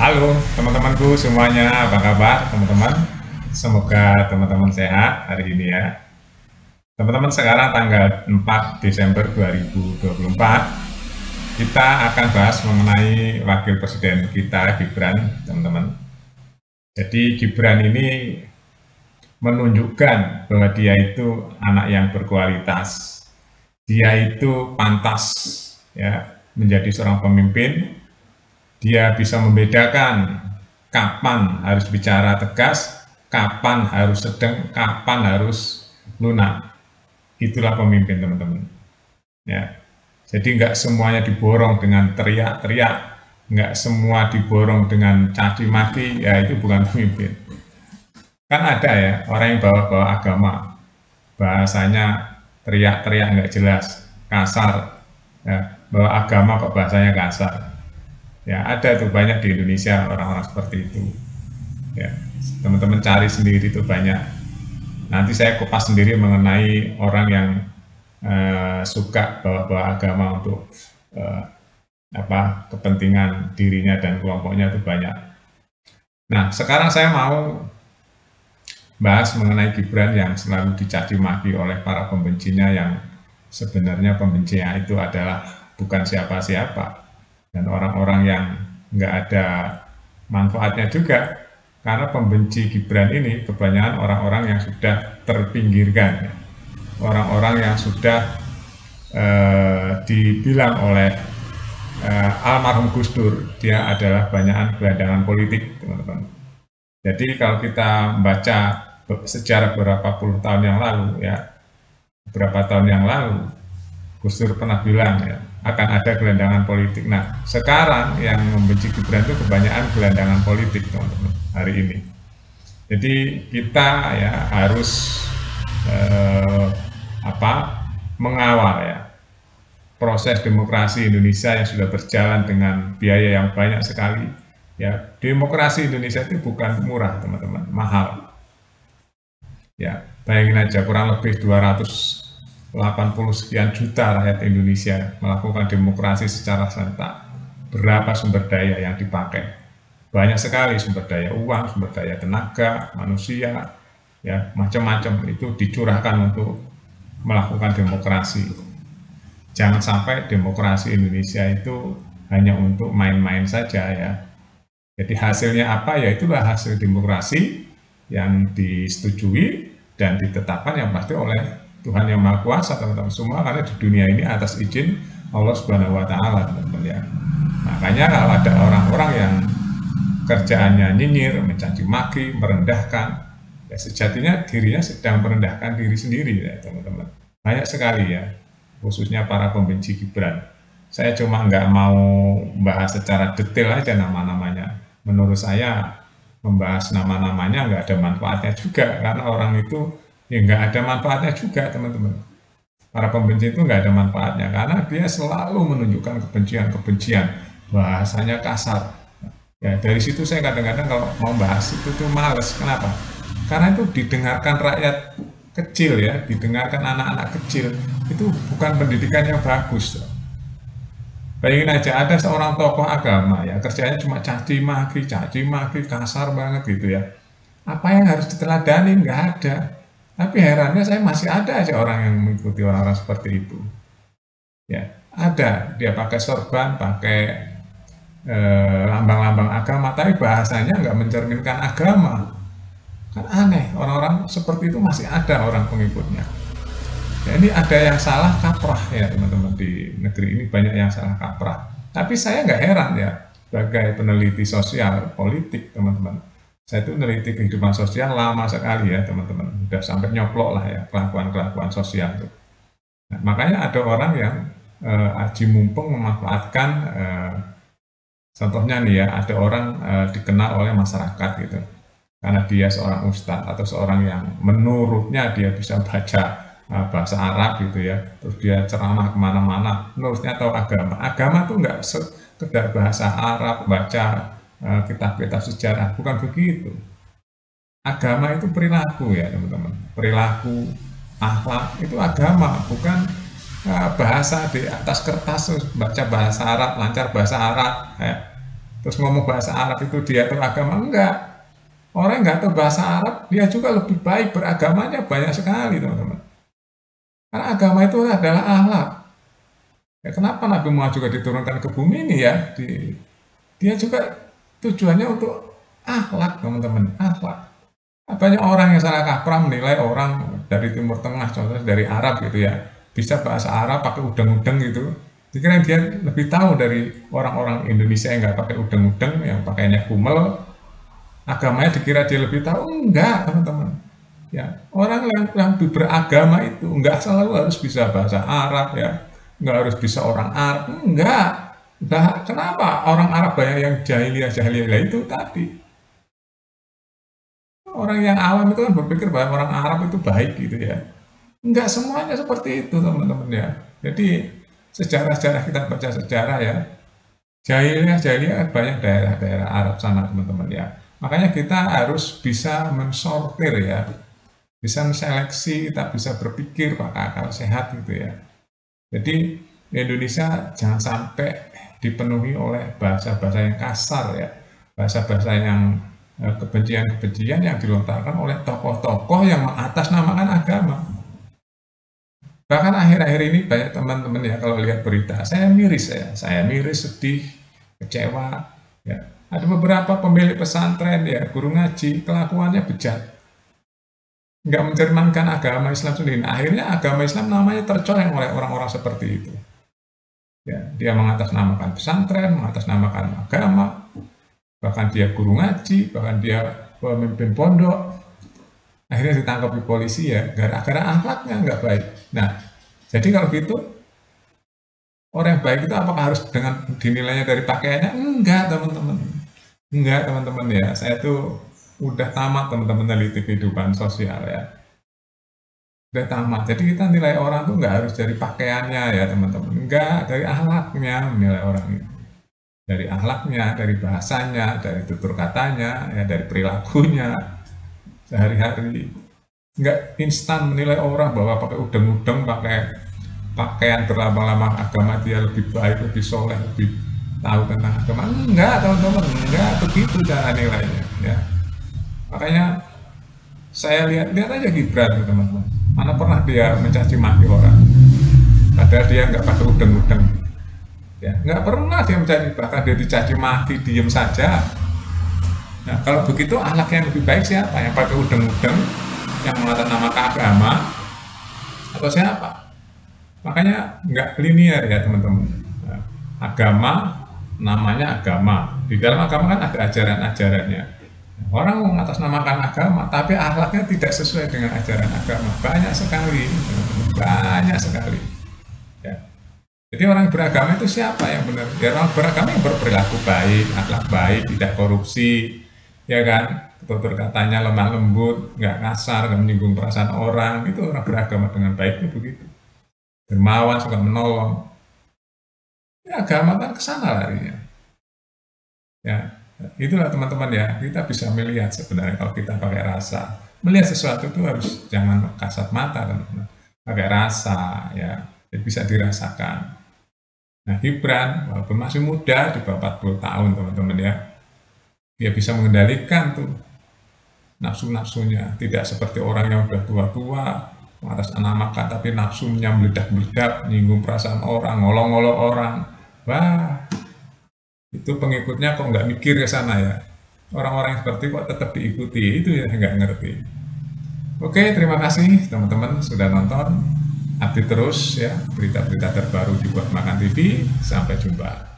Halo teman-temanku semuanya, apa kabar teman-teman? Semoga teman-teman sehat hari ini ya. Teman-teman, sekarang tanggal 4 Desember 2024, kita akan bahas mengenai wakil presiden kita, Gibran, teman-teman. Jadi Gibran ini menunjukkan bahwa dia itu anak yang berkualitas. Dia itu pantas ya menjadi seorang pemimpin. Dia bisa membedakan kapan harus bicara tegas, kapan harus sedang, kapan harus lunak. Itulah pemimpin, teman-teman. Ya, jadi nggak semuanya diborong dengan teriak-teriak, nggak semua diborong dengan caci maki, ya itu bukan pemimpin. Kan ada ya orang yang bawa-bawa agama, bahasanya teriak-teriak nggak jelas, kasar, ya, bawa agama kok bahasanya kasar. Ya ada tuh banyak di Indonesia orang-orang seperti itu. Ya, teman-teman cari sendiri itu banyak. Nanti saya kupas sendiri mengenai orang yang suka bawa-bawa agama untuk kepentingan dirinya dan kelompoknya itu banyak. Nah, sekarang saya mau bahas mengenai Gibran yang selalu dicaci maki oleh para pembencinya, yang sebenarnya pembencinya itu adalah bukan siapa-siapa dan orang-orang yang nggak ada manfaatnya juga, karena pembenci Gibran ini kebanyakan orang-orang yang sudah terpinggirkan, orang-orang yang sudah dibilang oleh almarhum Gus Dur dia adalah banyakan gelandangan politik, teman-teman. Jadi kalau kita membaca sejarah beberapa puluh tahun yang lalu, ya beberapa tahun yang lalu Gus Dur pernah bilang ya akan ada gelandangan politik. Nah, sekarang yang membenci Gibran itu kebanyakan gelandangan politik, teman-teman, hari ini. Jadi kita ya harus mengawal ya proses demokrasi Indonesia yang sudah berjalan dengan biaya yang banyak sekali. Ya, demokrasi Indonesia itu bukan murah, teman-teman, mahal. Ya, bayangin aja kurang lebih 280 sekian juta rakyat Indonesia melakukan demokrasi secara serentak. Berapa sumber daya yang dipakai? Banyak sekali sumber daya uang, sumber daya tenaga, manusia, ya macam-macam itu dicurahkan untuk melakukan demokrasi. Jangan sampai demokrasi Indonesia itu hanya untuk main-main saja ya. Jadi hasilnya apa? Ya itulah hasil demokrasi yang disetujui dan ditetapkan yang pasti oleh Tuhan Yang Maha Kuasa, teman-teman semua, karena di dunia ini atas izin Allah Subhanahu wa taala, teman-teman ya. Makanya kalau ada orang-orang yang kerjaannya nyinyir, mencaci maki, merendahkan, ya sejatinya dirinya sedang merendahkan diri sendiri ya, teman-teman. Banyak sekali ya, khususnya para pembenci Gibran. Saya cuma nggak mau bahas secara detail aja nama-namanya. Menurut saya membahas nama-namanya nggak ada manfaatnya juga, karena orang itu ya nggak ada manfaatnya juga, teman-teman. Para pembenci itu nggak ada manfaatnya, karena dia selalu menunjukkan kebencian-kebencian, bahasanya kasar. Ya dari situ saya kadang-kadang kalau mau bahas itu tuh males. Kenapa? Karena itu didengarkan rakyat kecil ya, didengarkan anak-anak kecil, itu bukan pendidikan yang bagus. Bayangin aja ada seorang tokoh agama ya, kerjanya cuma caci maki, kasar banget gitu ya. Apa yang harus diteladani? Nggak ada. Tapi herannya saya masih ada aja orang yang mengikuti orang-orang seperti itu. Ya, ada dia pakai sorban, pakai lambang-lambang agama, tapi bahasanya nggak mencerminkan agama. Kan aneh, orang-orang seperti itu masih ada orang pengikutnya. Ya, ini ada yang salah kaprah ya, teman-teman, di negeri ini banyak yang salah kaprah. Tapi saya nggak heran ya, sebagai peneliti sosial politik, teman-teman. Saya itu meneliti kehidupan sosial lama sekali ya, teman-teman. Udah sampai nyoplok lah ya kelakuan-kelakuan sosial itu. Nah, makanya ada orang yang aji mumpung memanfaatkan, contohnya nih ya, ada orang dikenal oleh masyarakat gitu, karena dia seorang ustadz atau seorang yang menurutnya dia bisa baca bahasa Arab gitu ya, terus dia ceramah kemana-mana, menurutnya tahu agama. Agama tuh nggak sekedar bahasa Arab, baca kitab-kitab sejarah, bukan begitu. Agama itu perilaku ya, teman-teman. Perilaku, akhlak itu agama, bukan bahasa di atas kertas baca bahasa Arab, lancar bahasa Arab. Ya. terus ngomong bahasa Arab itu dia tahu agama, enggak. Orang yang nggak tahu bahasa Arab, dia juga lebih baik beragamanya banyak sekali, teman-teman. Karena agama itu adalah akhlak. Ya, kenapa Nabi Muhammad juga diturunkan ke bumi ini ya? Dia juga tujuannya untuk akhlak, teman-teman, akhlak. Banyak orang yang salah kaprah menilai orang dari Timur Tengah, contohnya dari Arab gitu ya, bisa bahasa Arab pakai udeng-udeng gitu. Dikira dia lebih tahu dari orang-orang Indonesia yang nggak pakai udeng-udeng, yang pakainya kumel, agamanya dikira dia lebih tahu. Enggak, teman-teman. Ya, orang yang beragama itu enggak selalu harus bisa bahasa Arab ya, enggak harus bisa orang Arab, enggak. Nah, kenapa orang Arab banyak yang jahiliyah itu tadi? Orang yang awam itu kan berpikir bahwa orang Arab itu baik gitu ya. Enggak semuanya seperti itu, teman-teman ya. Jadi sejarah-sejarah, kita baca sejarah ya, jahiliyah kan banyak daerah-daerah Arab sana, teman-teman ya. Makanya kita harus bisa mensortir ya, bisa menseleksi, kita bisa berpikir pakai akal sehat gitu ya. Jadi Indonesia jangan sampai dipenuhi oleh bahasa-bahasa yang kasar ya, bahasa-bahasa yang kebencian-kebencian yang dilontarkan oleh tokoh-tokoh yang mengatasnamakan agama. Bahkan akhir-akhir ini banyak teman-teman ya, kalau lihat berita, saya miris, sedih, kecewa. Ya. Ada beberapa pemilik pesantren ya, guru ngaji, kelakuannya bejat, nggak mencerminkan agama Islam sendiri. Nah, akhirnya agama Islam namanya tercoreng oleh orang-orang seperti itu. Ya, dia mengatasnamakan pesantren, mengatasnamakan agama, bahkan dia guru ngaji, bahkan dia pemimpin pondok. Akhirnya ditangkap di polisi ya, gara-gara akhlaknya nggak baik. Nah, jadi kalau gitu, orang yang baik itu apakah harus dengan dinilainya dari pakaiannya? Enggak, teman-teman. Enggak, teman-teman ya. Saya tuh udah tamat, teman-teman, meneliti kehidupan sosial ya. Udah tamat. Jadi kita nilai orang tuh nggak harus dari pakaiannya ya, teman-teman. Enggak, dari akhlaknya menilai orang itu. Dari akhlaknya, dari bahasanya, dari tutur katanya, ya, dari perilakunya sehari-hari. Nggak instan menilai orang bahwa pakai udeng-udeng, pakai pakaian berlama-lama agama dia lebih baik, lebih soleh, lebih tahu tentang agama. Enggak, teman-teman, enggak begitu cara nilainya ya. Makanya saya lihat aja Gibran, teman-teman, mana pernah dia mencaci maki orang, padahal dia nggak pakai udeng-udeng ya, nggak pernah dia mencaci, bahkan dia dicaci maki diem saja. Nah, kalau begitu ahlak yang lebih baik siapa? Yang pakai udeng-udeng, yang mengatasnamakan agama, atau siapa? Makanya nggak linear ya, teman-teman. Nah, agama namanya agama. Di dalam agama kan ada ajaran-ajarannya. Orang mengatasnamakan agama, tapi akhlaknya tidak sesuai dengan ajaran agama. Banyak sekali, teman-teman. Banyak sekali. Ya. Jadi orang beragama itu siapa yang benar? Ya, orang beragama yang berperilaku baik, akhlak baik, tidak korupsi, ya kan? Tutur katanya lemah lembut, nggak kasar, nggak menyinggung perasaan orang. Itu orang beragama dengan baik itu begitu. Dermawan, suka menolong. Ya, agama kan kesana larinya. Ya, itulah teman-teman ya, kita bisa melihat sebenarnya kalau kita pakai rasa. Melihat sesuatu itu harus jangan kasat mata, teman-teman. Pakai rasa, ya, bisa dirasakan. Nah, Gibran, walaupun masih muda, di bawah 40 tahun, teman-teman ya, dia bisa mengendalikan tuh nafsu-nafsunya. Tidak seperti orang yang udah tua-tua, mengatasnamakan, tapi nafsunya meledak-meledak, nyinggung perasaan orang, ngolong-ngolong orang. Wah, itu pengikutnya kok nggak mikir ke sana ya. Orang-orang yang seperti kok tetap diikuti, itu ya nggak ngerti. Oke, terima kasih teman-teman sudah nonton. Update terus ya berita-berita terbaru di Buat Makan TV. Sampai jumpa.